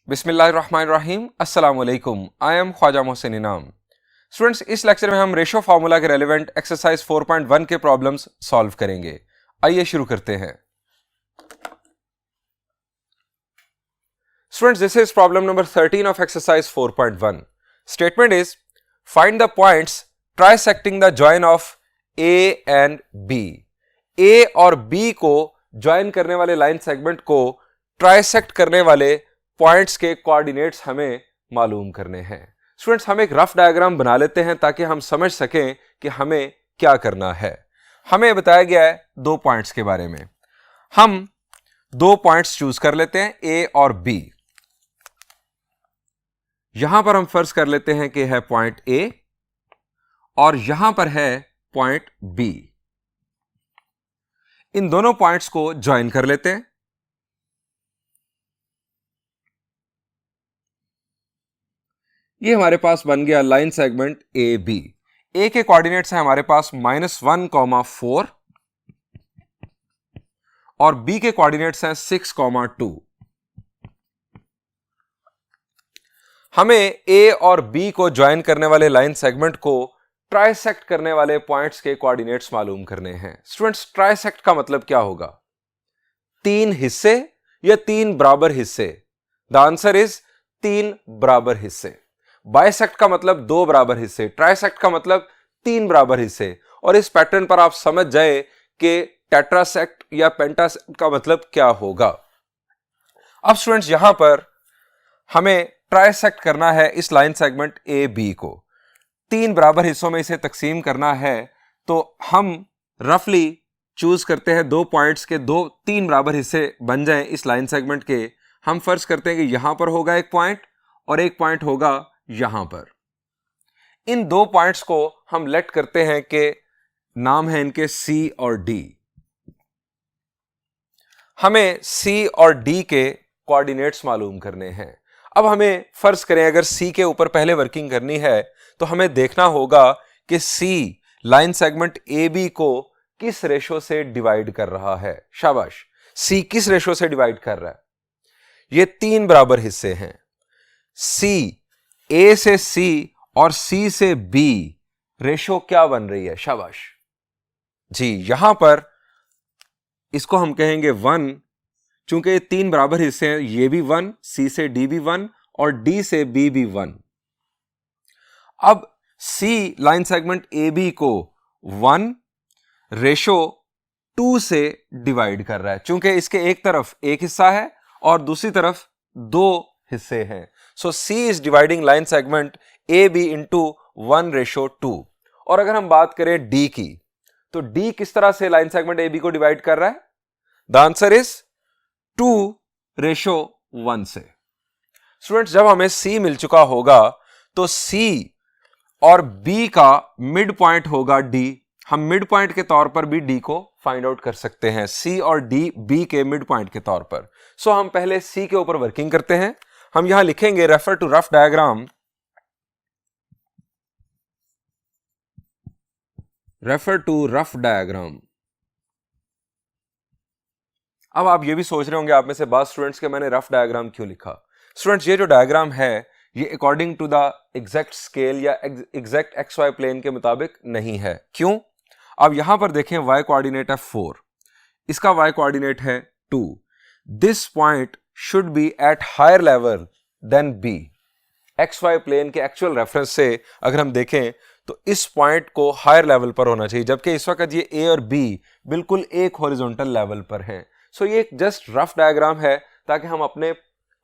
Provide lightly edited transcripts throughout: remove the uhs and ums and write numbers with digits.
बिस्मिल्लाहिर्रहमानिर्रहीम अस्सलामुअलैकुम। I am Khwaja Mohsin इनाम। स्टूडेंट्स, इस लेक्चर में हम रेशो फार्मूला के रेलेवेंट एक्सरसाइज 4.1 के प्रॉब्लम्स सॉल्व करेंगे। आइए शुरू करते हैं। Students, this is problem number 13 of exercise 4.1। Statement is find the points trisecting the join of A and B. A और बी को ज्वाइन करने वाले लाइन सेगमेंट को ट्राइसेक्ट करने वाले पॉइंट्स के कोऑर्डिनेट्स हमें मालूम करने हैं। स्टूडेंट्स, हम एक रफ डायग्राम बना लेते हैं ताकि हम समझ सकें कि हमें क्या करना है। हमें बताया गया है दो पॉइंट्स के बारे में। हम दो पॉइंट्स चूज कर लेते हैं, ए और बी। यहां पर हम फर्ज कर लेते हैं कि है पॉइंट ए और यहां पर है पॉइंट बी। इन दोनों पॉइंट्स को ज्वाइन कर लेते हैं। ये हमारे पास बन गया लाइन सेगमेंट ए बी। ए के कोऑर्डिनेट्स हैं हमारे पास -1, 4 और बी के कोऑर्डिनेट्स हैं 6, 2। हमें ए और बी को ज्वाइन करने वाले लाइन सेगमेंट को ट्राइसेक्ट करने वाले पॉइंट्स के कोऑर्डिनेट्स मालूम करने हैं। स्टूडेंट्स, ट्राइसेक्ट का मतलब क्या होगा? तीन हिस्से या तीन बराबर हिस्से? द आंसर इज तीन बराबर हिस्से। बाइसेक्ट का मतलब दो बराबर हिस्से, ट्राइसेक्ट का मतलब तीन बराबर हिस्से। और इस पैटर्न पर आप समझ जाए कि टेट्रासेक्ट या पेंटासेक्ट का मतलब क्या होगा। अब स्टूडेंट्स, यहां पर हमें ट्राइसेक्ट करना है इस लाइन सेगमेंट ए बी को। तीन बराबर हिस्सों में इसे तकसीम करना है, तो हम रफली चूज करते हैं दो पॉइंट्स के दो तीन बराबर हिस्से बन जाएं इस लाइन सेगमेंट के। हम फर्ज करते हैं कि यहां पर होगा एक पॉइंट और एक पॉइंट होगा यहां पर। इन दो पॉइंट्स को हम लेट करते हैं कि नाम है इनके सी और डी। हमें सी और डी के कोऑर्डिनेट्स मालूम करने हैं। अब हमें फर्ज करें अगर सी के ऊपर पहले वर्किंग करनी है तो हमें देखना होगा कि सी लाइन सेगमेंट ए बी को किस रेशो से डिवाइड कर रहा है। शाबाश, सी किस रेशो से डिवाइड कर रहा है? ये तीन बराबर हिस्से हैं। सी, ए से सी और सी से बी रेशो क्या बन रही है? शाबाश जी, यहां पर इसको हम कहेंगे 1। चूंकि ये तीन बराबर हिस्से हैं, ये भी 1, सी से डी भी 1 और डी से बी भी 1। अब सी लाइन सेगमेंट ए बी को 1:2 से डिवाइड कर रहा है। चूंकि इसके एक तरफ एक हिस्सा है और दूसरी तरफ दो हिस्से हैं, so C is dividing line segment A B into 1:2। और अगर हम बात करें डी की, तो डी किस तरह से लाइन सेगमेंट ए बी को डिवाइड कर रहा है? द आंसर इज 2:1 से। स्टूडेंट्स, जब हमें सी मिल चुका होगा तो सी और बी का मिड पॉइंट होगा डी। हम मिड पॉइंट के तौर पर भी डी को फाइंड आउट कर सकते हैं, सी और डी बी के मिड पॉइंट के तौर पर। सो हम पहले सी के ऊपर वर्किंग करते हैं। हम यहां लिखेंगे refer to rough diagram. Refer to rough diagram. अब आप ये भी सोच रहे होंगे आप में से बाद स्टूडेंट्स के मैंने रफ डायग्राम क्यों लिखा। स्टूडेंट्स, ये जो डायग्राम है ये according to the exact scale या एग्जैक्ट एक्स वाई प्लेन के मुताबिक नहीं है। क्यों? अब यहां पर देखें, y कोऑर्डिनेट है 4, इसका y कोऑर्डिनेट है 2। This point should be at higher level than b। X y plane के एक्चुअल रेफरेंस से अगर हम देखें तो इस पॉइंट को हायर लेवल पर होना चाहिए, जबकि इस वक्त ये a और b बिल्कुल एक हॉरिजॉन्टल लेवल पर हैं। सो ये एक जस्ट रफ डायग्राम है ताकि हम अपने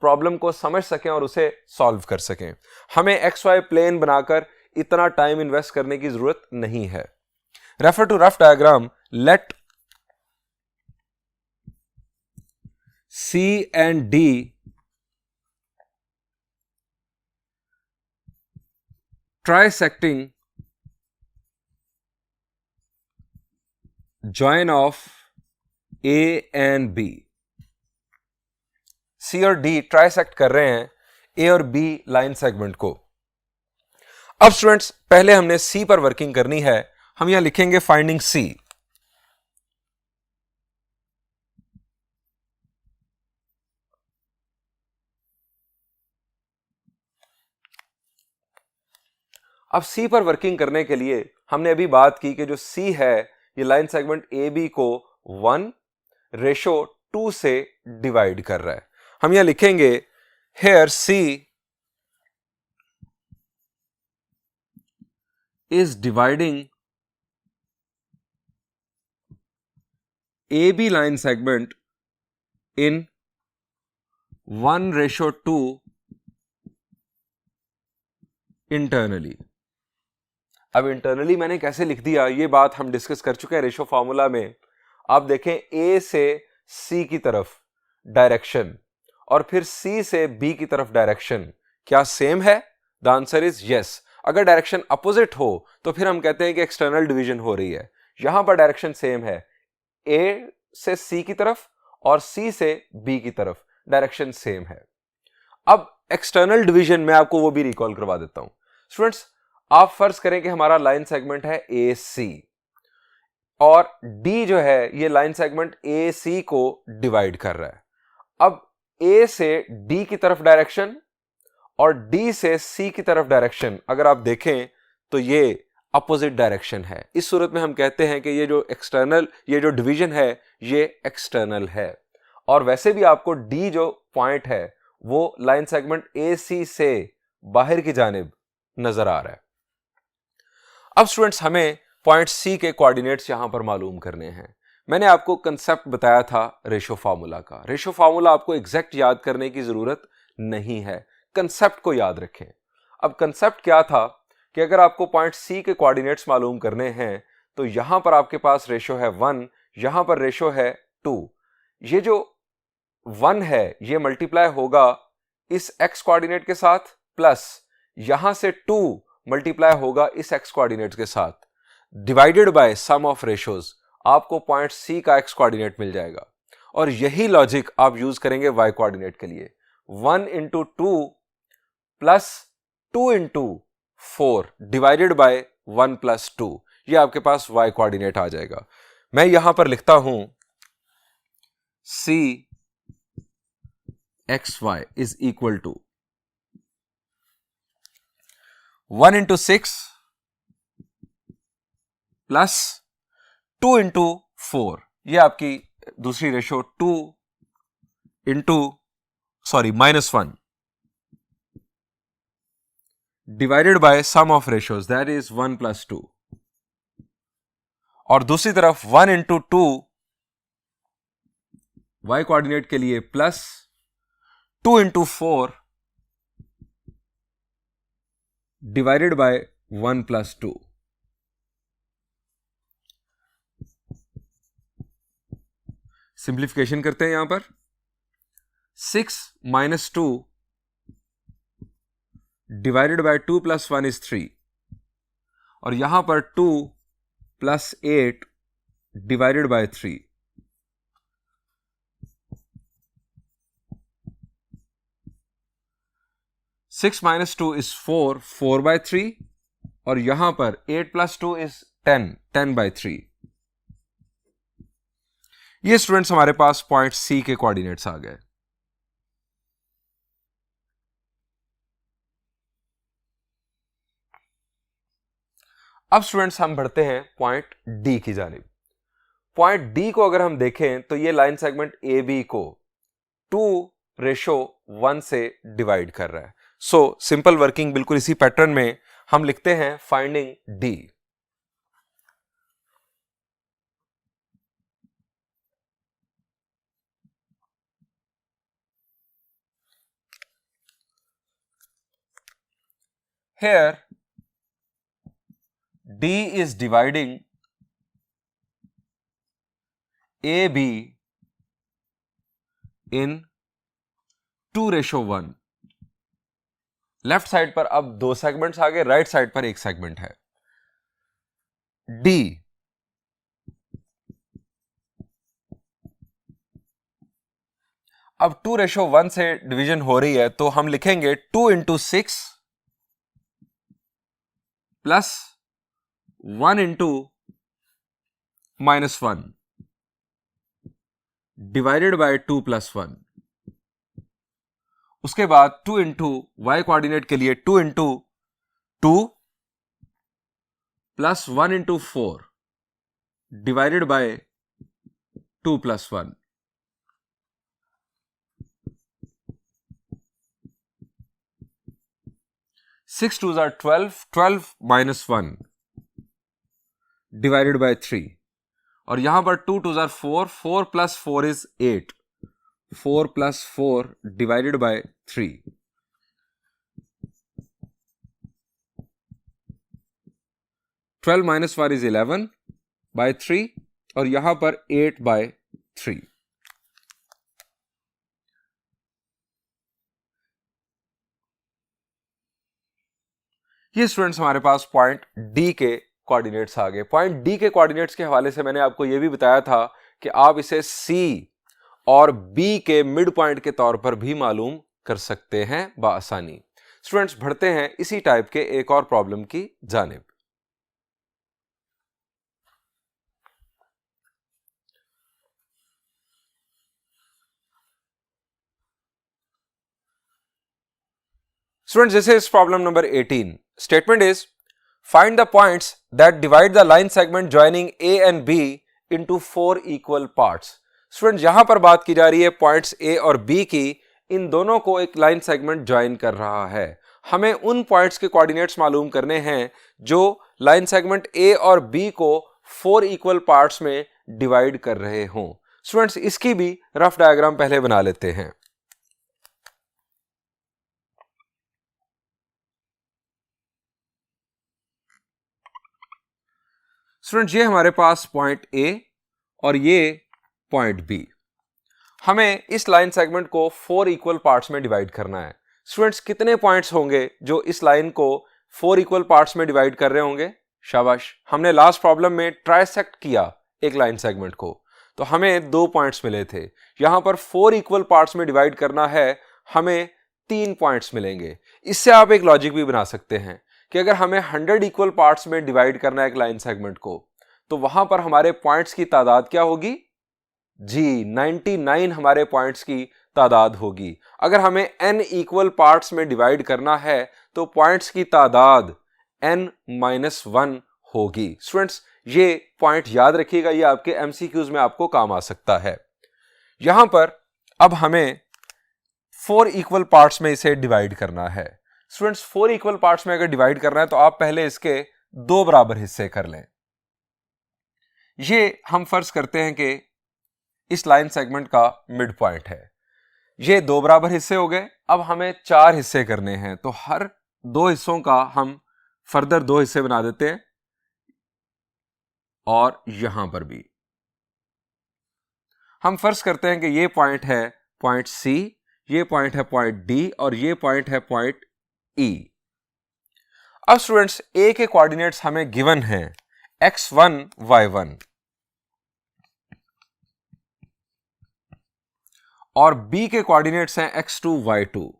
प्रॉब्लम को समझ सकें और उसे सॉल्व कर सकें। हमें एक्स वाई प्लेन बनाकर इतना टाइम इन्वेस्ट करने की जरूरत नहीं है। Refer to rough diagram. Let C and D trisecting join of A and B। C और डी ट्राइसेक्ट कर रहे हैं ए और बी लाइन सेगमेंट को। अब स्टूडेंट्स, पहले हमने सी पर वर्किंग करनी है। हम यहां लिखेंगे फाइंडिंग सी। अब सी पर वर्किंग करने के लिए हमने अभी बात की कि जो सी है ये लाइन सेगमेंट ए बी को 1:2 से डिवाइड कर रहा है। हम यहां लिखेंगे here C is dividing A B line segment in 1:2 internally. अब इंटरनली मैंने कैसे लिख दिया ये बात हम डिस्कस कर चुके हैं रेशो फॉर्मूला में। आप देखें ए से सी की तरफ डायरेक्शन और फिर सी से बी की तरफ डायरेक्शन क्या सेम है? The answer is yes. अगर डायरेक्शन अपोजिट हो तो फिर हम कहते हैं कि एक्सटर्नल डिवीजन हो रही है। यहां पर डायरेक्शन सेम है, ए से सी की तरफ और सी से बी की तरफ डायरेक्शन सेम है। अब एक्सटर्नल डिवीजन में आपको वो भी रिकॉल करवा देता हूं। स्टूडेंट्स, आप फर्ज करें कि हमारा लाइन सेगमेंट है ए सी और डी जो है ये लाइन सेगमेंट ए सी को डिवाइड कर रहा है। अब ए से डी की तरफ डायरेक्शन और डी से सी की तरफ डायरेक्शन अगर आप देखें तो ये अपोजिट डायरेक्शन है। इस सूरत में हम कहते हैं कि ये जो डिवीजन है ये एक्सटर्नल है। और वैसे भी आपको डी जो पॉइंट है वो लाइन सेगमेंट ए सी से बाहर की जानिब नजर आ रहा है। अब स्टूडेंट्स, हमें पॉइंट सी के कोऑर्डिनेट्स यहां पर मालूम करने हैं। मैंने आपको कंसेप्ट बताया था रेशो फार्मूला का। रेशो फार्मूला आपको एग्जैक्ट याद करने की जरूरत नहीं है, कंसेप्ट को याद रखें। अब कंसेप्ट क्या था कि अगर आपको पॉइंट सी के कोऑर्डिनेट्स मालूम करने हैं तो यहां पर आपके पास रेशो है 1, यहां पर रेशो है 2। ये जो 1 है ये मल्टीप्लाई होगा इस x कोऑर्डिनेट के साथ प्लस यहां से 2 मल्टीप्लाई होगा इस x कोऑर्डिनेट के साथ divided by sum of ratios. आपको पॉइंट सी का x कोऑर्डिनेट मिल जाएगा और यही लॉजिक आप यूज करेंगे y कोऑर्डिनेट के लिए। 1 into 2 plus 2 into 4 divided by 1 plus 2, ये आपके पास y कोऑर्डिनेट आ जाएगा। मैं यहां पर लिखता हूं c xy is equal to 1 into 6 plus 2 into 4, ये आपकी दूसरी ratio -1 divided by sum of ratios that is 1 plus 2 और दूसरी तरफ 1 into 2 y कोऑर्डिनेट के लिए plus 2 into 4 divided by 1 plus 2। Simplification करते हैं यहां पर 6 minus 2 divided by 2 plus 1 is 3 और यहां पर 2 plus 8 divided by 3। Six minus 2 is 4 by 3 और यहां पर 8 plus 2 is 10 by 3। ये स्टूडेंट्स हमारे पास पॉइंट सी के कोऑर्डिनेट्स आ गए। अब स्टूडेंट्स हम बढ़ते हैं पॉइंट डी की जानिब। पॉइंट डी को अगर हम देखें तो ये लाइन सेगमेंट ए बी को 2:1 से डिवाइड कर रहा है। सो सिंपल वर्किंग बिल्कुल इसी पैटर्न में हम लिखते हैं finding D. Here D is dividing AB in 2:1। Left side पर अब 2 सेगमेंट्स आ गए, राइट साइड पर एक सेगमेंट है। D अब 2:1 से डिवीजन हो रही है तो हम लिखेंगे 2 into 6 plus 1 into -1 divided bye 2 plus 1। उसके बाद 2 into y कोऑर्डिनेट के लिए 2 into 2 plus 1 into 4 divided by 2 plus 1। 6 2s are 12, 12 minus 1 divided by 3, और यहां पर 2 2s are 4, 4 plus 4 is 8, 4 plus 4 divided by 3। 12 minus 1 is 11 by 3, और यहां पर 8 by 3। ये स्टूडेंट्स हमारे पास पॉइंट डी के कोऑर्डिनेट्स आ गए। पॉइंट डी के कोऑर्डिनेट्स के हवाले से मैंने आपको यह भी बताया था कि आप इसे सी और बी के मिड पॉइंट के तौर पर भी मालूम कर सकते हैं बआसानी। स्टूडेंट्स बढ़ते हैं इसी टाइप के एक और प्रॉब्लम की जानिब। Students, this is problem number 18. Statement is, find the points that divide the line segment joining A and B into 4 equal parts. Students, यहां पर बात की जा रही है पॉइंट्स A और B की, इन दोनों को एक लाइन सेगमेंट ज्वाइन कर रहा है। हमें उन पॉइंट्स के कोऑर्डिनेट्स मालूम करने हैं जो लाइन सेगमेंट A और B को 4 इक्वल पार्ट्स में डिवाइड कर रहे हों। स्टूडेंट्स, इसकी भी रफ डायग्राम पहले बना लेते हैं। स्टूडेंट्स, ये हमारे पास पॉइंट ए और ये पॉइंट बी। हमें इस लाइन सेगमेंट को 4 इक्वल पार्ट्स में डिवाइड करना है। स्टूडेंट्स, कितने पॉइंट्स होंगे जो इस लाइन को 4 इक्वल पार्ट्स में डिवाइड कर रहे होंगे? शाबाश, हमने लास्ट प्रॉब्लम में ट्राइसेक्ट किया एक लाइन सेगमेंट को, तो हमें 2 पॉइंट्स मिले थे। यहां पर 4 इक्वल पार्ट्स में डिवाइड करना है, हमें 3 पॉइंट्स मिलेंगे। इससे आप एक लॉजिक भी बना सकते हैं कि अगर हमें 100 इक्वल पार्ट्स में डिवाइड करना है एक लाइन सेगमेंट को, तो वहां पर हमारे पॉइंट्स की तादाद क्या होगी? जी, 99 हमारे पॉइंट्स की तादाद होगी। अगर हमें n इक्वल पार्ट्स में डिवाइड करना है तो पॉइंट्स की तादाद n-1 होगी। स्टूडेंट्स, ये पॉइंट याद रखिएगा, ये आपके एमसीक्यूज में आपको काम आ सकता है। यहां पर अब हमें 4 इक्वल पार्ट्स में इसे डिवाइड करना है। स्टूडेंट्स, 4 इक्वल पार्ट्स में अगर डिवाइड करना है तो आप पहले इसके 2 बराबर हिस्से कर लें। ये हम फर्ज करते हैं कि इस लाइन सेगमेंट का मिड पॉइंट है। ये 2 बराबर हिस्से हो गए। अब हमें 4 हिस्से करने हैं, तो हर 2 हिस्सों का हम फर्दर 2 हिस्से बना देते हैं, और यहां पर भी हम फर्ज करते हैं कि ये पॉइंट है पॉइंट सी, ये पॉइंट है पॉइंट डी, और ये पॉइंट है पॉइंट ई। अब स्टूडेंट्स, ए के कोऑर्डिनेट्स हमें गिवन हैं x1 y1, और बी के कोऑर्डिनेट्स हैं x2 y2।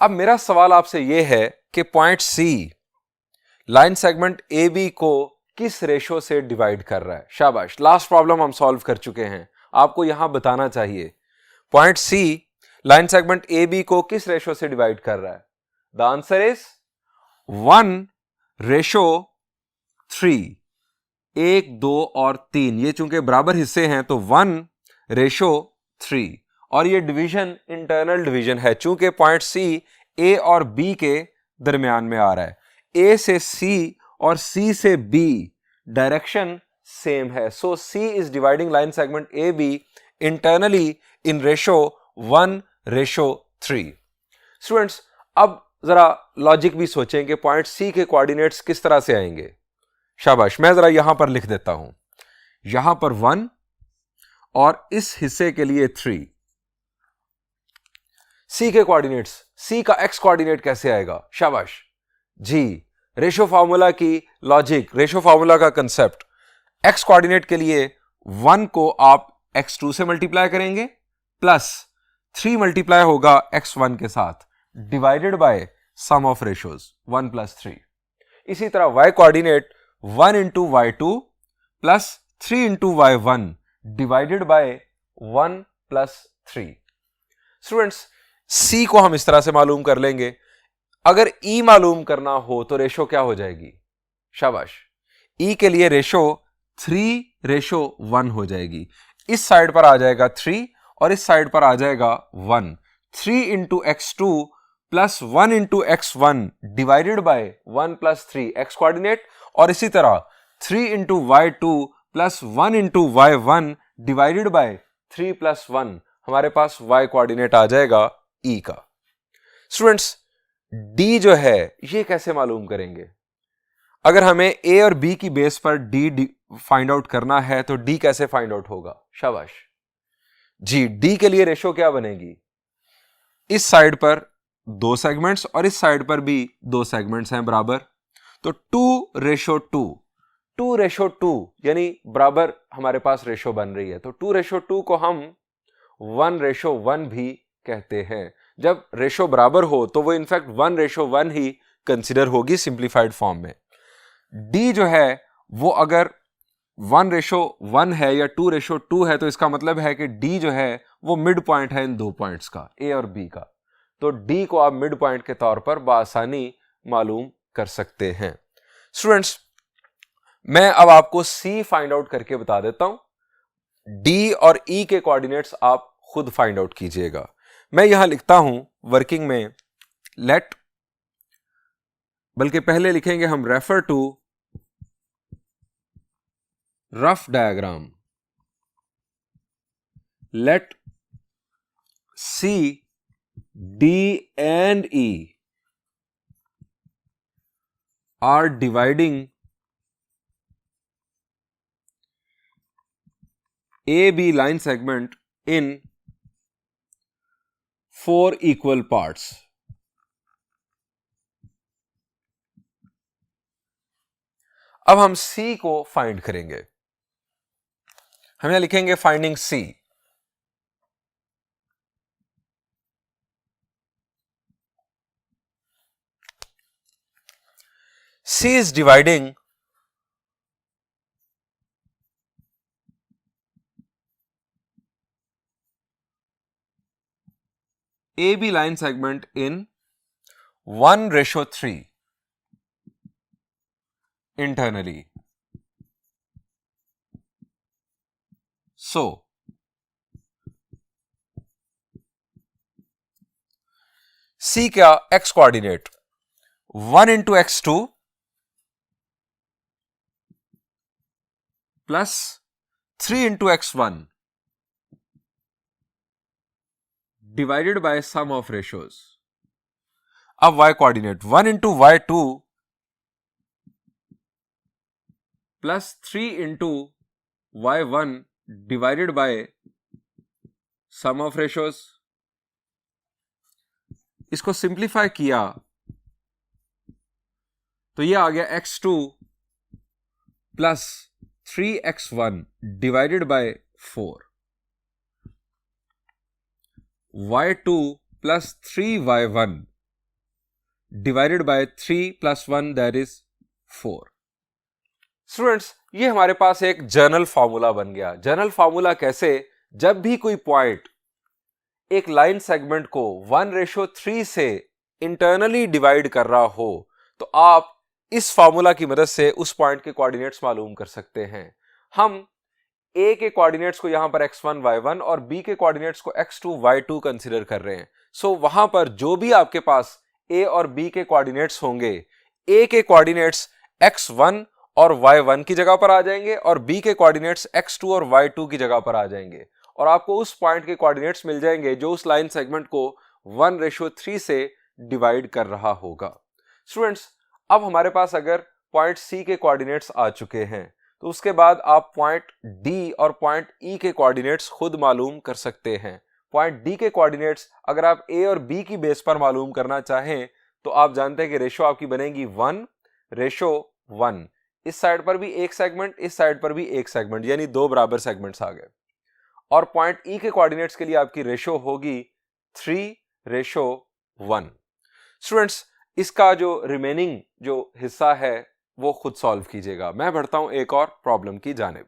अब मेरा सवाल आपसे यह है कि point C line segment A B को किस रेशो से डिवाइड कर रहा है? शाबाश, लास्ट प्रॉब्लम हम सॉल्व कर चुके हैं, आपको यहां बताना चाहिए point C line segment A B को किस रेशो से डिवाइड कर रहा है। The answer is 1:3। 1, 2 और 3, ये चूंकि बराबर हिस्से हैं तो 1:3, और ये डिवीजन इंटरनल डिवीजन है, चूंकि पॉइंट सी ए और बी के दरमियान में आ रहा है। ए से सी और सी से बी डायरेक्शन सेम है, so C is dividing line segment A B internally in ratio 1:3। Students, अब जरा लॉजिक भी सोचें कि पॉइंट सी के कोऑर्डिनेट्स किस तरह से आएंगे। शाबाश, मैं जरा यहां पर लिख देता हूं, यहां पर 1 और इस हिस्से के लिए 3। सी के कोऑर्डिनेट्स, सी का एक्स कोऑर्डिनेट कैसे आएगा? शाबाश जी, रेशो फार्मूला की लॉजिक, रेशो फार्मूला का कंसेप्ट, एक्स कोऑर्डिनेट के लिए 1 को आप x2 से मल्टीप्लाई करेंगे, प्लस 3 मल्टीप्लाई होगा x1 के साथ, divided by sum of ratios 1 + 3। इसी तरह y coordinate 1 × y2 plus 3 × y1 divided by 1 + 3। Students, c को हम इस तरह से मालूम कर लेंगे, अगर ई मालूम करना हो तो रेशो क्या हो जाएगी? शाबाश, ई के लिए रेशो 3:1 हो जाएगी। इस साइड पर आ जाएगा 3 और इस साइड पर आ जाएगा 1। 3 into x2 plus 1 into x1 divided by 1 plus 3 x coordinate, और इसी तरह 3 into y2 plus 1 into y1 divided by 3 plus 1, हमारे पास y कोऑर्डिनेट आ जाएगा e का। स्टूडेंट्स, d जो है ये कैसे मालूम करेंगे? अगर हमें a और b की बेस पर d फाइंड आउट करना है तो d कैसे फाइंड आउट होगा? शाबाश जी, d के लिए रेशो क्या बनेगी? इस साइड पर 2 सेगमेंट्स और इस साइड पर भी 2 सेगमेंट्स हैं बराबर, तो 2:2, 2:2 यानी बराबर हमारे पास रेशो बन रही है। तो 2:2 को हम 1:1 भी कहते हैं। जब रेशो बराबर हो तो वो इनफैक्ट 1:1 ही कंसिडर होगी सिंप्लीफाइड फॉर्म में। d जो है वो अगर 1:1 है या 2:2 है तो इसका मतलब है कि d जो है वो मिड पॉइंट है इन दो पॉइंट्स का, a और b का। तो d को आप मिड पॉइंट के तौर पर बआसानी मालूम कर सकते हैं। स्टूडेंट्स, मैं अब आपको c फाइंड आउट करके बता देता हूं। d और e के कोऑर्डिनेट्स आप खुद फाइंड आउट कीजिएगा। मैं यहां लिखता हूं वर्किंग में लेट, बल्कि पहले लिखेंगे हम refer to rough diagram, let C, D and E are dividing AB line segment in 4 equal parts. अब हम C को फाइंड करेंगे। हम यहां लिखेंगे finding C। C is dividing AB line segment in 1:3 internally. So, C क्या? X coordinate 1 into x2 plus 3 into x1 divided by sum of ratios. अब y coordinate 1 into y2 plus 3 into y1 divided by sum of ratios. इसको simplify किया तो ये आ गया x2 plus 3x1 divided by 4, y2 plus 3y1 divided by 3 plus 1 that is 4। Students, ये हमारे पास एक जनरल फॉर्मूला बन गया। जनरल फॉर्मूला कैसे? जब भी कोई पॉइंट एक लाइन सेगमेंट को 1:3 से इंटरनली डिवाइड कर रहा हो तो आप इस फॉर्मूला की मदद से उस पॉइंट के कोऑर्डिनेट्स मालूम कर सकते हैं। हम a के कोऑर्डिनेट्स को यहां पर x1 y1 और b के कोऑर्डिनेट्स को x2 y2 कंसीडर कर रहे हैं। सो वहां पर जो भी आपके पास a और b के कोऑर्डिनेट्स होंगे, a के कोऑर्डिनेट्स x1 और y1 की जगह पर आ जाएंगे और b के कोऑर्डिनेट्स x2 और y2 की जगह पर आ जाएंगे, और आपको उस पॉइंट के कोऑर्डिनेट्स मिल जाएंगे जो उस लाइन सेगमेंट को 1:3 से डिवाइड कर रहा होगा। स्टूडेंट्स, अब हमारे पास अगर पॉइंट C के कोऑर्डिनेट्स आ चुके हैं तो उसके बाद आप पॉइंट D और पॉइंट E के कोऑर्डिनेट्स खुद मालूम कर सकते हैं। पॉइंट D के कोऑर्डिनेट्स अगर आप A और B की बेस पर मालूम करना चाहें तो आप जानते हैं कि रेशो आपकी बनेगी 1:1। इस साइड पर भी एक सेगमेंट, इस साइड पर भी एक सेगमेंट, यानी 2 बराबर सेगमेंट्स आ गए। और पॉइंट E के कोऑर्डिनेट्स के लिए आपकी रेशो होगी 3:1। स्टूडेंट्स, इसका जो रिमेनिंग जो हिस्सा है वो खुद सॉल्व कीजिएगा। मैं बढ़ता हूं एक और प्रॉब्लम की जानिब।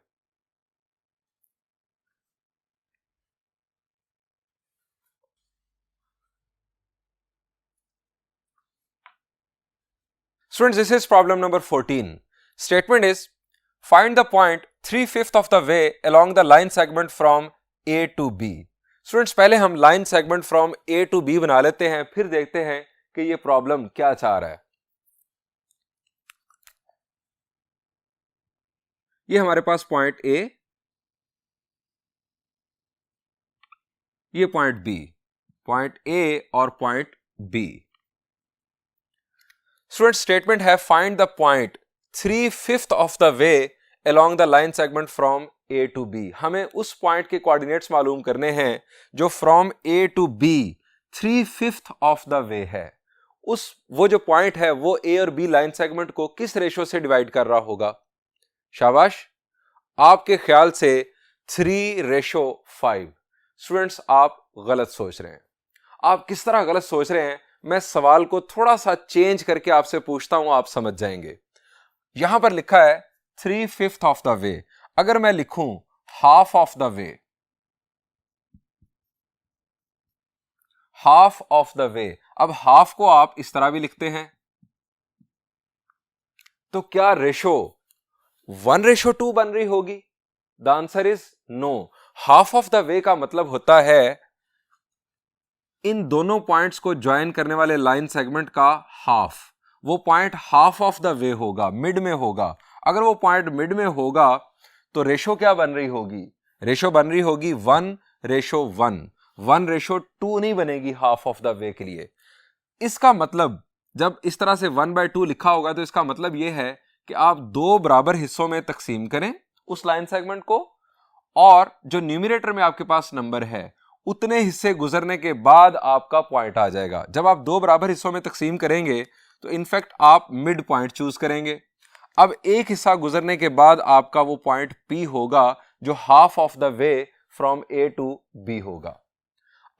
Students, this is problem number 14. Statement is, find the point 3/5 of the way along the line segment from A to B. Students, पहले हम line segment from A to B बना लेते हैं, फिर देखते हैं कि ये प्रॉब्लम क्या चाह रहा है। ये हमारे पास पॉइंट A, ये पॉइंट B, पॉइंट A और पॉइंट B। स्टूडेंट, स्टेटमेंट है find the point 3/5 of the way along the line segment from A to B। हमें उस पॉइंट के कोऑर्डिनेट्स मालूम करने हैं जो from A to B 3/5 of the वे है। वो जो पॉइंट है वो A और B लाइन सेगमेंट को किस रेशो से डिवाइड कर रहा होगा? शाबाश, आपके ख्याल से 3:5। स्टूडेंट्स, आप गलत सोच रहे हैं। आप किस तरह गलत सोच रहे हैं, मैं सवाल को थोड़ा सा चेंज करके आपसे पूछता हूं, आप समझ जाएंगे। यहां पर लिखा है 3/5 ऑफ द वे। अगर मैं लिखूं half of the way, half of the वे, अब हाफ को आप इस तरह भी लिखते हैं, तो क्या रेशो 1:2 बन रही होगी? The answer is no. Half of the way का मतलब होता है इन दोनों पॉइंट्स को ज्वाइन करने वाले लाइन सेगमेंट का हाफ। वो पॉइंट हाफ ऑफ द वे होगा, मिड में होगा। अगर वो पॉइंट मिड में होगा तो रेशो क्या बन रही होगी? रेशो बन रही होगी 1:1। 1:2 नहीं बनेगी हाफ ऑफ द वे के लिए। इसका मतलब जब इस तरह से 1/2 लिखा होगा तो इसका मतलब यह है कि आप दो बराबर हिस्सों में तकसीम करें उस लाइन सेगमेंट को, और जो न्यूमरेटर में आपके पास नंबर है उतने हिस्से गुजरने के बाद आपका पॉइंट आ जाएगा। जब आप दो बराबर हिस्सों में तकसीम करेंगे तो इनफैक्ट आप मिड पॉइंट चूज करेंगे। अब एक हिस्सा गुजरने के बाद आपका वो पॉइंट P होगा जो half of the way from A to B होगा।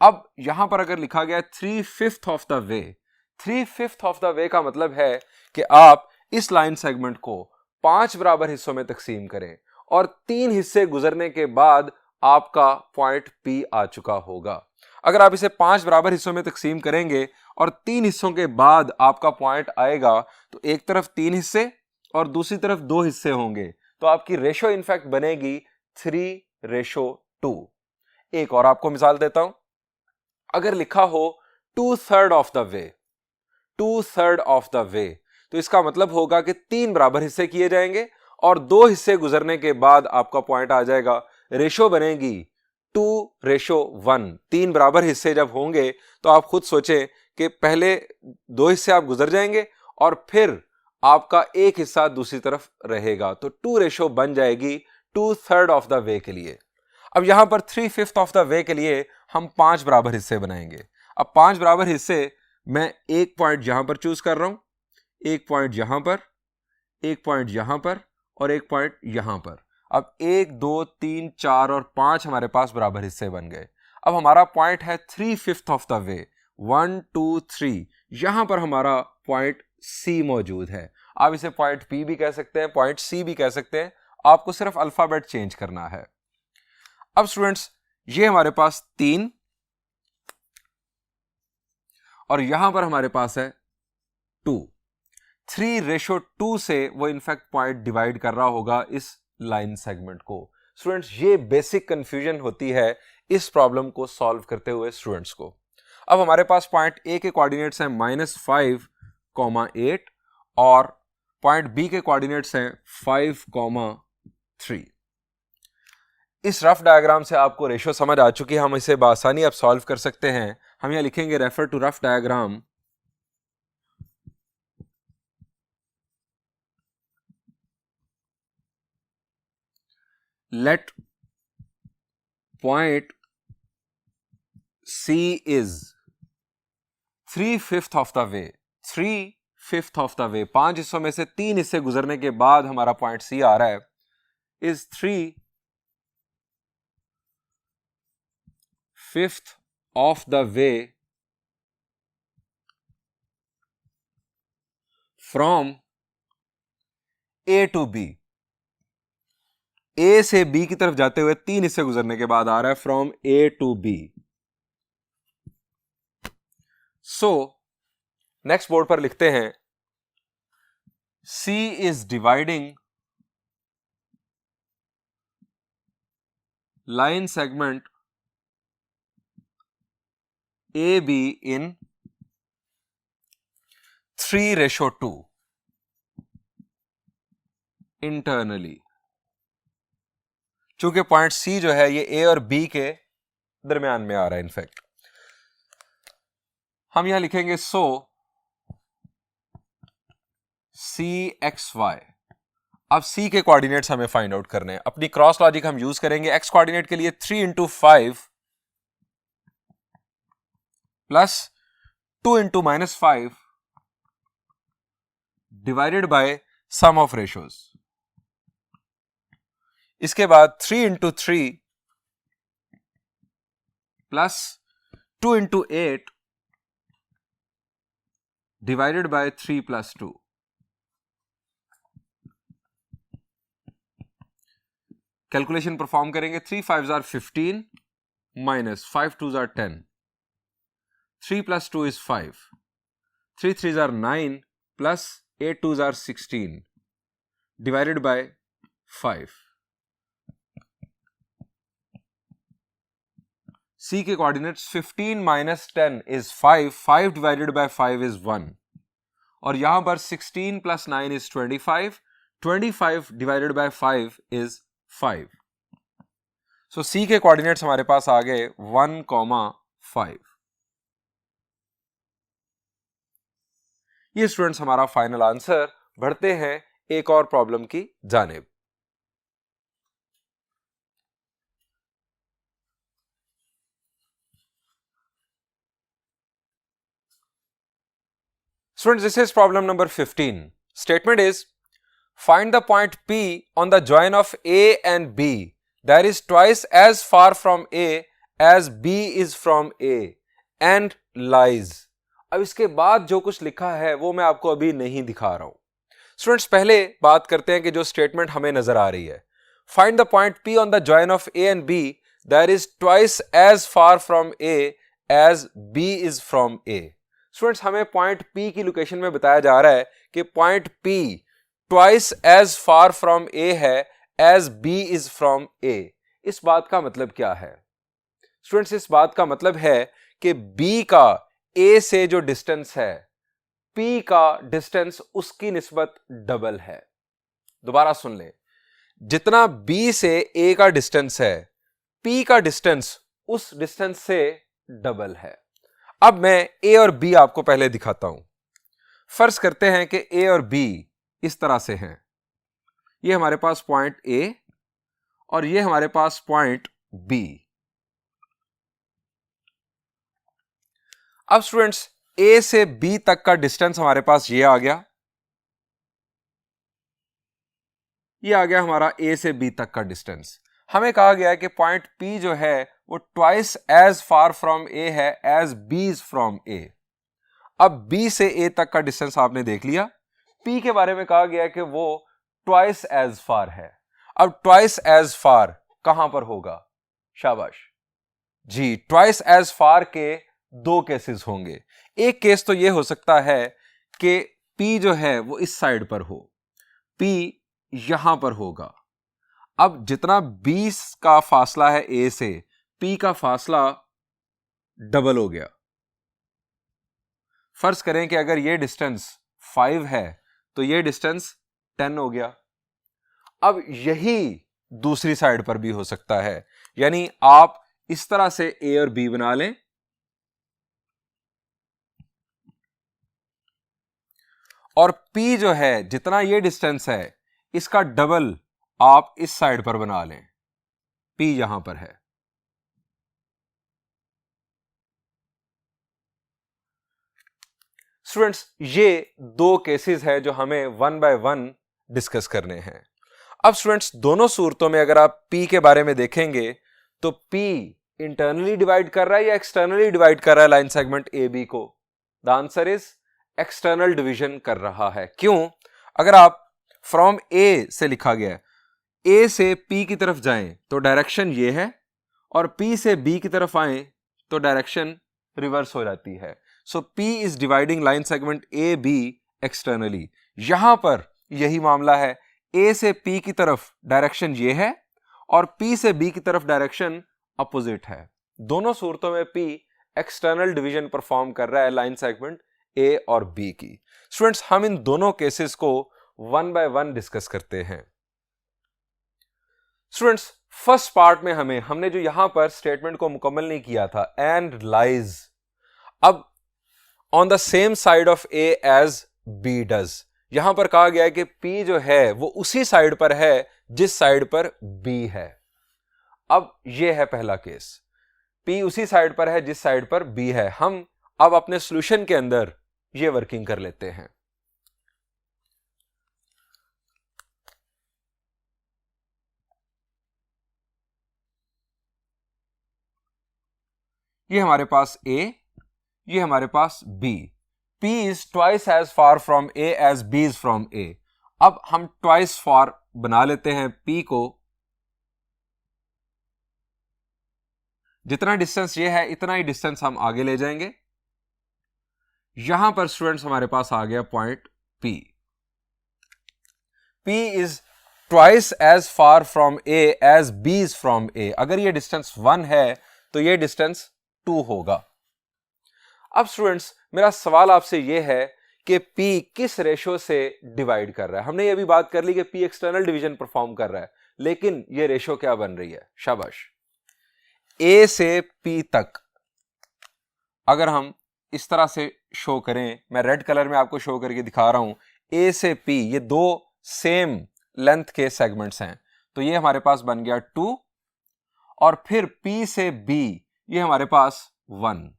अब यहां पर अगर लिखा गया 3/5 of the way, 3/5 of the way का मतलब है कि आप इस लाइन सेगमेंट को 5 बराबर हिस्सों में तकसीम करें और 3 हिस्से गुजरने के बाद आपका पॉइंट P आ चुका होगा। अगर आप इसे 5 बराबर हिस्सों में तकसीम करेंगे और 3 हिस्सों के बाद आपका पॉइंट आएगा तो एक तरफ 3 हिस्से और दूसरी तरफ 2 हिस्से होंगे, तो आपकी रेशो इनफैक्ट बनेगी 3:2। एक और आपको मिसाल देता हूं। अगर लिखा हो 2/3 of the way, 2/3 of the वे, तो इसका मतलब होगा कि 3 बराबर हिस्से किए जाएंगे और 2 हिस्से गुजरने के बाद आपका पॉइंट आ जाएगा। रेशो बनेगी 2:1। 3 बराबर हिस्से जब होंगे तो आप खुद सोचें कि पहले 2 हिस्से आप गुजर जाएंगे और फिर आपका एक हिस्सा दूसरी तरफ रहेगा, तो 2 रेशो बन जाएगी 2/3 ऑफ द वे के लिए। अब यहां पर 3/5 ऑफ द वे के लिए हम 5 बराबर हिस्से बनाएंगे। अब 5 बराबर हिस्से मैं एक पॉइंट यहां पर चूज कर रहा हूं, एक पॉइंट यहां पर, एक पॉइंट यहां पर और एक पॉइंट यहां पर। अब 1, 2, 3, 4 और 5 हमारे पास बराबर हिस्से बन गए। अब हमारा पॉइंट है 3/5 ऑफ द वे, 1, 2, 3। यहां पर हमारा पॉइंट C मौजूद है। आप इसे पॉइंट P भी कह सकते हैं, पॉइंट C भी कह सकते हैं, आपको सिर्फ अल्फाबेट चेंज करना है। अब स्टूडेंट्स, ये हमारे पास 3 और यहां पर हमारे पास है 2। 3:2 से वो इनफैक्ट पॉइंट डिवाइड कर रहा होगा इस लाइन सेगमेंट को। स्टूडेंट्स, ये बेसिक कंफ्यूजन होती है इस प्रॉब्लम को सॉल्व करते हुए स्टूडेंट्स को। अब हमारे पास पॉइंट A के कोऑर्डिनेट्स हैं -5, 8 और पॉइंट B के कोऑर्डिनेट्स हैं 5, 3। इस रफ डायग्राम से आपको रेशो समझ आ चुकी है, हम इसे बआसानी अब सॉल्व कर सकते हैं। हम यहां लिखेंगे refer to rough diagram. Let point C is 3/5 of the way, 3/5 of the way, 5 हिस्सों में से 3 हिस्से गुजरने के बाद हमारा पॉइंट C आ रहा है, is 3/5 of the way from A to B। A से B की तरफ जाते हुए 3 हिस्से गुजरने के बाद आ रहा है from A to B। So next board पर लिखते हैं C is dividing line segment AB in 3:2 internally. चूंकि पॉइंट C जो है ये A और B के दरमियान में आ रहा है, इनफैक्ट हम यहां लिखेंगे सो CXY. अब C के कोऑर्डिनेट्स हमें फाइंड आउट करने हैं. अपनी क्रॉस लॉजिक हम यूज करेंगे. X कोऑर्डिनेट के लिए 3 × 5 plus 2 × -5 divided by sum of ratios. इसके बाद 3 × 3 plus 2 × 8 divided by 3 + 2. Calculation perform करेंगे. 3 5s are 15 minus 5 2s are 10. 3 + 2 is 5. 3 3s are 9 plus 8 2s are 16 divided by 5. C के coordinates 15 minus 10 is 5. 5 divided by 5 is 1. और यहां पर 16 plus 9 is 25. 25 divided by 5 is 5. So C के coordinates हमारे पास आ गए 1,5. ये students हमारा फाइनल आंसर. बढ़ते हैं एक और प्रॉब्लम की जानिब. Students, this is problem number 15. Statement is, find the point P on the join of A and B that is twice as far from A as B is from A and lies. अब इसके बाद जो कुछ लिखा है वो मैं आपको अभी नहीं दिखा रहा हूं. स्टूडेंट्स, पहले बात करते हैं कि जो स्टेटमेंट हमें नजर आ रही है. Find the point P on the join of A and B that is twice as far from A as B is from A. Students, हमें पॉइंट P की लोकेशन में बताया जा रहा है कि point P twice as far from A है as B is from A. इस बात का मतलब क्या है? स्टूडेंट्स, इस बात का मतलब है कि B का A से जो डिस्टेंस है, P का डिस्टेंस उसकी निस्बत डबल है. दोबारा सुन ले, जितना B से A का डिस्टेंस है, P का डिस्टेंस उस डिस्टेंस से डबल है. अब मैं A और B आपको पहले दिखाता हूं. फर्ज करते हैं कि A और B इस तरह से हैं. ये हमारे पास पॉइंट A और ये हमारे पास पॉइंट B. अब स्टूडेंट्स, A से B तक का डिस्टेंस हमारे पास ये आ गया. ये आ गया हमारा A से B तक का डिस्टेंस. हमें कहा गया है कि पॉइंट P जो है वो twice as far from A है as B is from A. अब B से A तक का डिस्टेंस आपने देख लिया. P के बारे में कहा गया है कि वो ट्वाइस एज फार है. अब ट्वाइस एज फार कहां पर होगा? शाबाश जी, ट्वाइस एज फार के दो केसेस होंगे. एक केस तो ये हो सकता है कि P जो है वो इस साइड पर हो, P यहां पर होगा. अब जितना 20 का फासला है A से, P का फासला डबल हो गया. फर्ज करें कि अगर ये डिस्टेंस 5 है तो ये डिस्टेंस 10 हो गया. अब यही दूसरी साइड पर भी हो सकता है. यानी आप इस तरह से A और B बना लें और P जो है जितना ये डिस्टेंस है इसका डबल आप इस साइड पर बना लें. P यहां पर है. स्टूडेंट्स, ये दो केसेस है जो हमें 1 by 1 डिस्कस करने हैं. अब स्टूडेंट्स, दोनों सूरतों में अगर आप P के बारे में देखेंगे तो P इंटरनली डिवाइड कर रहा है या एक्सटर्नली डिवाइड कर रहा है लाइन सेगमेंट AB को? The answer is external division कर रहा है. क्यों? अगर आप फ्रॉम A से लिखा गया है, A से P की तरफ जाएं तो डायरेक्शन ये है और P से B की तरफ आएं तो डायरेक्शन रिवर्स हो जाती है. सो P is dividing line segment AB externally. यहां पर यही मामला है। ए से पी की तरफ डायरेक्शन ये है और पी से बी की तरफ डायरेक्शन अपोजिट है। दोनों सूरतों में पी एक्सटर्नल डिवीजन परफॉर्म कर रहा है लाइन सेगमेंट ए और बी की। स्टूडेंट्स, हम इन दोनों केसेस को वन बाय वन डिस्कस करते हैं। स्टूडेंट्स, फर्स्ट पार्ट में हमने जो यहां पर स्टेटमेंट को मुकम्मल नहीं किया था, एंड लाइज अब on the same side of A as B does, यहां पर कहा गया है कि P जो है वो उसी साइड पर है जिस साइड पर B है। अब ये है पहला केस, P उसी साइड पर है जिस साइड पर B है। हम अब अपने सॉल्यूशन के अंदर ये वर्किंग कर लेते हैं। ये हमारे पास A, ये हमारे पास B। P is twice as far from A as B is from A। अब हम twice far बना लेते हैं P को, जितना डिस्टेंस ये है इतना ही डिस्टेंस हम आगे ले जाएंगे। यहां पर स्टूडेंट्स हमारे पास आ गया point P। P is twice as far from A as B is from A। अगर ये डिस्टेंस 1 है तो ये डिस्टेंस 2 होगा। अब स्टूडेंट्स, मेरा सवाल आपसे यह है कि P किस रेशो से डिवाइड कर रहा है। हमने ये भी बात कर ली कि P एक्सटर्नल डिवीजन परफॉर्म कर रहा है, लेकिन ये रेशो क्या बन रही है? शाबाश। A से P तक अगर हम इस तरह से शो करें, मैं रेड कलर में आपको शो करके दिखा रहा हूं, A से P ये दो सेम लेंथ के सेगमेंट्स हैं, तो ये हमारे पास बन गया 2, और फिर P से B ये हमारे पास 1।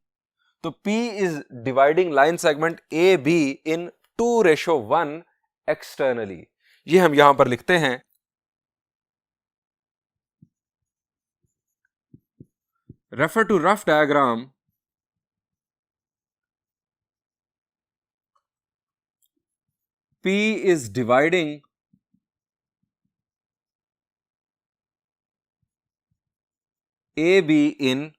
तो P is dividing line segment AB in 2:1 externally। ये हम यहां पर लिखते हैं, refer to rough diagram P is dividing AB in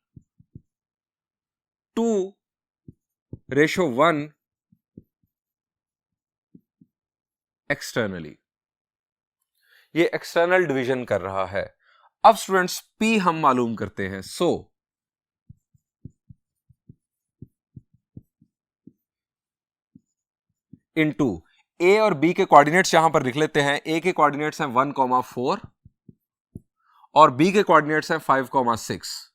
2:1 externally. ये एक्सटर्नल डिवीजन कर रहा है। अब स्टूडेंट्स, P हम मालूम करते हैं। सो इनटू A और B के कोऑर्डिनेट्स यहां पर लिख लेते हैं। A के कोऑर्डिनेट्स हैं 1,4 और B के कोऑर्डिनेट्स हैं 5,6।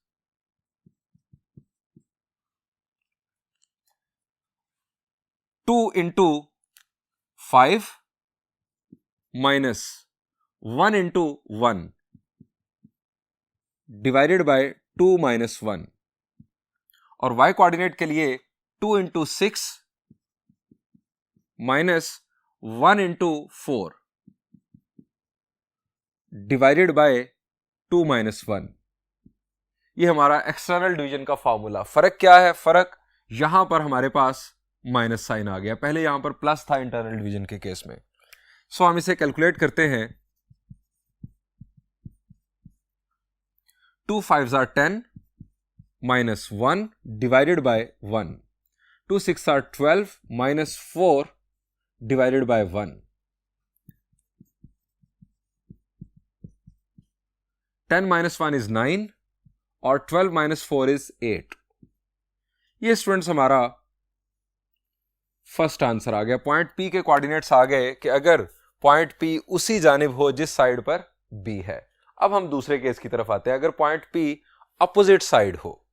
2 into 5 minus 1 into 1 divided bye 2 minus 1, और y कोऑर्डिनेट के लिए 2 into 6 minus 1 into 4 divided by 2 minus 1। ये हमारा एक्सटर्नल डिवीजन का फॉर्मूला। फर्क क्या है? फर्क यहां पर हमारे पास माइनस साइन आ गया, पहले यहां पर प्लस था इंटरनल डिवीजन के केस में। सो हम इसे कैलकुलेट करते हैं। 2 5s are 10 minus 1 divided by 1। 2 6 are 12 minus 4 divided by 1। 10 minus 1 is 9 और 12 minus 4 is 8। ये स्टूडेंट्स हमारा फर्स्ट आंसर आ गया। पॉइंट P के कोऑर्डिनेट्स आ गए कि अगर पॉइंट P उसी जानिब हो जिस साइड पर B है। अब हम दूसरे केस की तरफ आते हैं। अगर पॉइंट P अपोजिट साइड हो,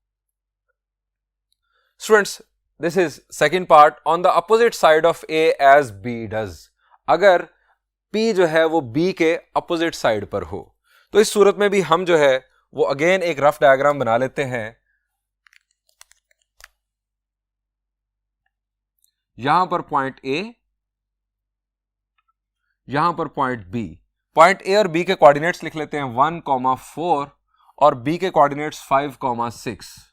students this is second part, on the opposite side of A as B does. अगर P जो है वो B के अपोजिट साइड पर हो, तो इस सूरत में भी हम जो है वो अगेन एक रफ डायग्राम बना लेते हैं। यहां पर पॉइंट A, यहां पर पॉइंट B। पॉइंट A और B के कोऑर्डिनेट्स लिख लेते हैं 1,4 और B के कोऑर्डिनेट्स 5,6।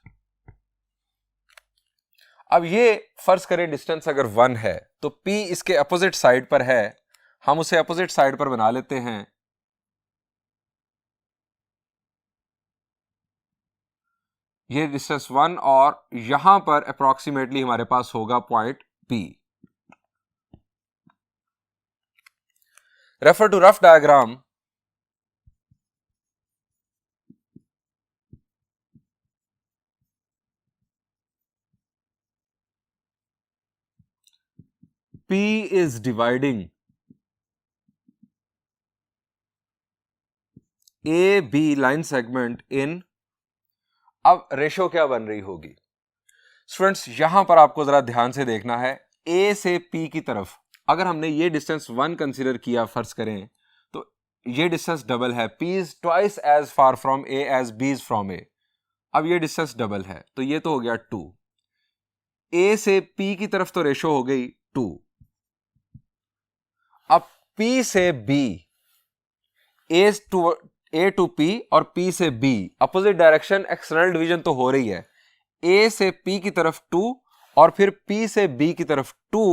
अब ये फर्ज करें डिस्टेंस अगर 1 है तो P इसके अपोजिट साइड पर है, हम उसे अपोजिट साइड पर बना लेते हैं। ये डिस्टेंस 1 और यहां पर अप्रोक्सीमेटली हमारे पास होगा point P। Refer to rough diagram. P is dividing AB line segment in, अब रेशो क्या बन रही होगी स्टूडेंट्स, यहां पर आपको जरा ध्यान से देखना है। A से P की तरफ अगर हमने ये डिस्टेंस 1 कंसीडर किया फर्ज करें तो ये डिस्टेंस डबल है। P is twice as far from A as B is from A। अब ये डिस्टेंस डबल है तो ये तो हो गया 2। A से P की तरफ तो रेशो हो गई 2। अब P से B, A टू P और P से B opposite direction external division तो हो रही है। A से P की तरफ 2 और फिर P से B की तरफ 2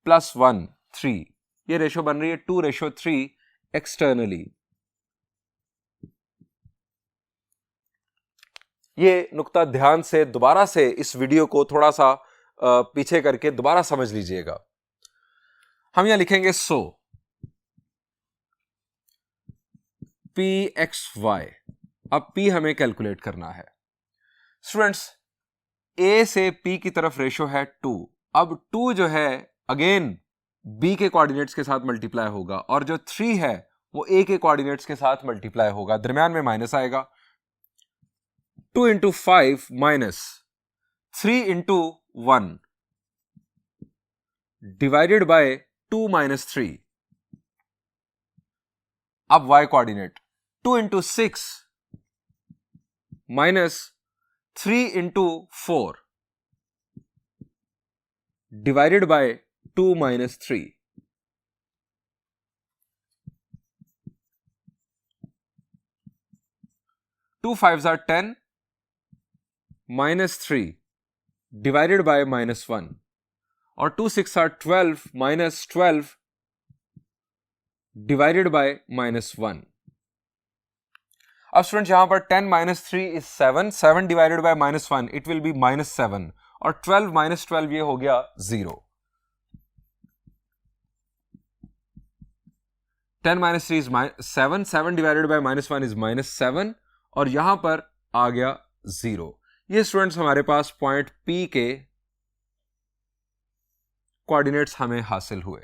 + 1 3, ये रेशो बन रही है 2:3 एक्सटर्नली। ये नुक्ता ध्यान से दोबारा से इस वीडियो को थोड़ा सा पीछे करके दोबारा समझ लीजिएगा। हम यहां लिखेंगे सो PXY। अब P हमें कैलकुलेट करना है स्टूडेंट्स। A से P की तरफ रेशो है 2। अब 2 जो है अगेन B के कोऑर्डिनेट्स के साथ मल्टीप्लाई होगा और जो 3 है वो A के कोऑर्डिनेट्स के साथ मल्टीप्लाई होगा, दरमियान में माइनस आएगा। 2 × 5 माइनस 3 × 1 डिवाइडेड बाय 2 - 3। अब y coordinate 2 × 6 minus 3 × 4 divided by 2 - 3। 2 5s are 10 - 3 divided by -1 और 2 6 are 12 - 12 डिवाइडेड बाय -1। अब स्टूडेंट यहां पर 10 - 3 is 7, 7 divided by -1 it will be -7 और 12 - 12 ये हो गया 0। 10 - 3 is 7, 7 डिवाइडेड बाय -1 is -7 और यहां पर आ गया 0। ये स्टूडेंट्स हमारे पास पॉइंट P के कोऑर्डिनेट्स हमें हासिल हुए।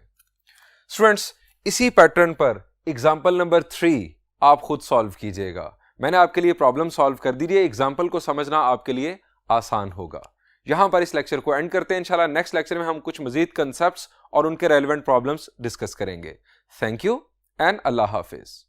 स्टूडेंट्स इसी पैटर्न पर एग्जाम्पल नंबर 3 आप खुद सॉल्व कीजिएगा। मैंने आपके लिए प्रॉब्लम सॉल्व कर दी है, एग्जाम्पल को समझना आपके लिए आसान होगा। यहां पर इस लेक्चर को एंड करते हैं। इंशाल्लाह नेक्स्ट लेक्चर में हम कुछ मजीद कंसेप्ट्स और उनके रेलेवेंट प्रॉब्लम्स डिस्कस करेंगे। Thank you and Allah Hafiz.